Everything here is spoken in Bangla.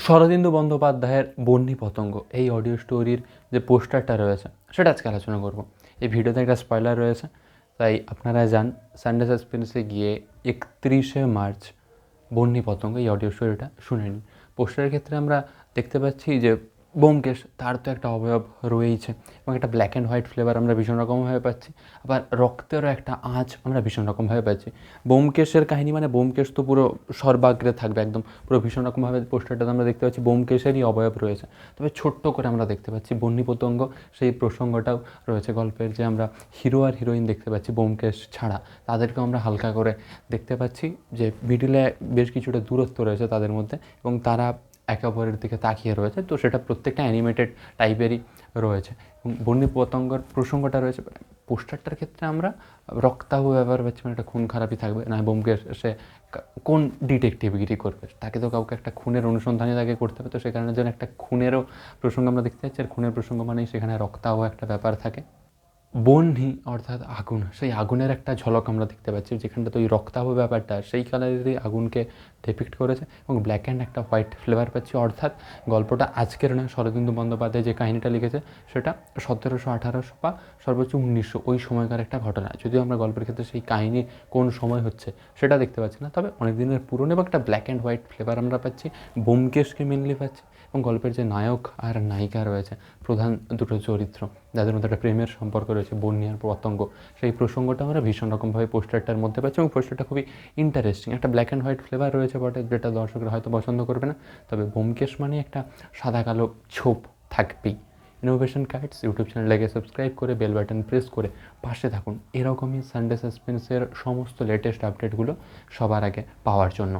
শরদিন্দু বন্দ্যোপাধ্যায়ের বন্যী পতঙ্গ এই অডিও স্টোরির যে পোস্টারটা রয়েছে সেটা আজকে আলোচনা করব। এই ভিডিওতে একটা স্পয়লার রয়েছে, তাই আপনারা যান সানডে সাসপেন্সে গিয়ে 31শে মার্চ বন্যী পতঙ্গ এই অডিও স্টোরিটা শুনে নিন। পোস্টারের ক্ষেত্রে আমরা দেখতে পাচ্ছি যে ব্যোমকেশ তার তো একটা অবয়ব রয়েইছে এবং একটা ব্ল্যাক অ্যান্ড হোয়াইট ফ্লেভার আমরা ভীষণ রকমভাবে পাচ্ছি, আবার রক্তেরও একটা আঁচ আমরা ভীষণ রকমভাবে পাচ্ছি। ব্যোমকেশের কাহিনী মানে ব্যোমকেশ তো পুরো সর্বাগ্রে থাকবে, একদম পুরো ভীষণ রকমভাবে পোস্টারটাতে আমরা দেখতে পাচ্ছি ব্যোমকেশেরই অবয়ব রয়েছে। তবে ছোট্ট করে আমরা দেখতে পাচ্ছি বন্যী পতঙ্গ, সেই প্রসঙ্গটাও রয়েছে গল্পের। যে আমরা হিরো আর হিরোইন দেখতে পাচ্ছি ব্যোমকেশ ছাড়া, তাদেরকেও আমরা হালকা করে দেখতে পাচ্ছি যে মিডিলে বেশ কিছুটা দূরত্ব রয়েছে তাদের মধ্যে এবং তারা একে অপরের দিকে তাকিয়ে রয়েছে। তো সেটা প্রত্যেকটা অ্যানিমেটেড টাইপেরই রয়েছে এবং বন্যী পতঙ্গর প্রসঙ্গটা রয়েছে। পোস্টারটার ক্ষেত্রে আমরা রক্তাভ ব্যাপার পাচ্ছি, মানে একটা খুন খারাপই থাকবে না। ব্যোমকেশ সে কোন ডিটেকটিভগিরি করবে, তাকে তো কাউকে একটা খুনের অনুসন্ধানে তাকে করতে হবে, তো সে কারণে যেন একটা খুনেরও প্রসঙ্গ আমরা দেখতে পাচ্ছি। আর খুনের প্রসঙ্গ মানেই সেখানে রক্তাভ একটা ব্যাপার থাকে। বহ্নি অর্থাৎ আগুন, সেই আগুনের একটা ঝলক আমরা দেখতে পাচ্ছি, যেখানটা তো ওই রক্তাভ ব্যাপারটা সেই কালারেরই আগুনকে ডিপিক্ট করেছে এবং ব্ল্যাক অ্যান্ড একটা হোয়াইট ফ্লেভার পাচ্ছি। অর্থাৎ গল্পটা আজকের নয়, শরদিন্দু বন্দ্যোপাধ্যায় যে কাহিনীটা লিখেছে সেটা 1700-1800 বা সর্বোচ্চ 1900 ওই সময়কার একটা ঘটনা। যদিও আমরা গল্পের ক্ষেত্রে সেই কাহিনী কোন সময় হচ্ছে সেটা দেখতে পাচ্ছি না, তবে অনেক দিনের পুরনো এবং একটা ব্ল্যাক অ্যান্ড হোয়াইট ফ্লেভার আমরা পাচ্ছি। ব্যোমকেশকে মেনলি পাচ্ছি এবং গল্পের যে নায়ক আর নায়িকা রয়েছে, প্রধান দুটো চরিত্র যাদের মধ্যে একটা প্রেমের সম্পর্ক রয়েছে, বন্যী আর পতঙ্গ, সেই প্রসঙ্গটা আমরা ভীষণ রকমভাবে পোস্টারটার মধ্যে পাচ্ছি এবং পোস্টারটা খুবই ইন্টারেস্টিং। একটা ব্ল্যাক অ্যান্ড হোয়াইট ফ্লেভার রয়েছে বটে, যেটা দর্শকরা হয়তো পছন্দ করবে না, তবে ব্যোমকেশ মানে একটা সাদা কালো ছোপ থাকবেই। ইনোভেশন কাইটস ইউটিউব চ্যানেলটাকে সাবস্ক্রাইব করে বেল বাটন প্রেস করে পাশে থাকুন এরকমই সানডে সাসপেন্সের সমস্ত লেটেস্ট আপডেটগুলো সবার আগে পাওয়ার জন্য।